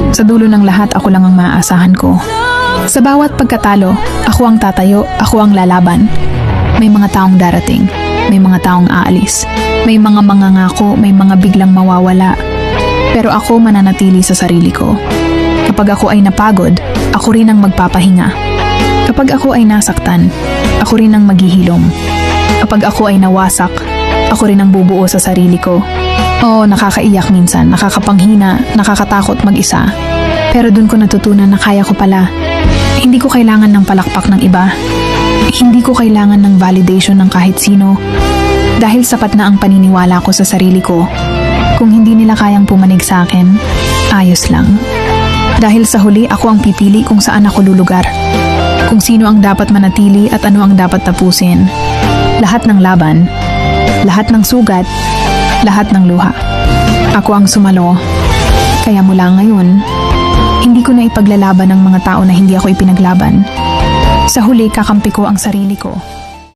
Sa dulo ng lahat, ako lang ang maaasahan ko. Sa bawat pagkatalo, ako ang tatayo, ako ang lalaban. May mga taong darating, may mga taong aalis, may mga mangangako, may mga biglang mawawala. Pero ako mananatili sa sarili ko. Kapag ako ay napagod, ako rin ang magpapahinga. Kapag ako ay nasaktan, ako rin ang maghihilom. Kapag ako ay nawasak, ako rin ang bubuo sa sarili ko. Oo, nakakaiyak minsan, nakakapanghina, nakakatakot mag-isa. Pero dun ko natutunan na kaya ko pala. Hindi ko kailangan ng palakpak ng iba. Hindi ko kailangan ng validation ng kahit sino. Dahil sapat na ang paniniwala ko sa sarili ko. Kung hindi nila kayang pumanig sa akin, ayos lang. Dahil sa huli, ako ang pipili kung saan ako lulugar. Kung sino ang dapat manatili at ano ang dapat tapusin. Lahat ng laban, lahat ng sugat, lahat ng luha. Ako ang sumalo. Kaya mula ngayon, hindi ko na ipaglalaban ng mga tao na hindi ako ipinaglaban. Sa huli, kakampi ko ang sarili ko.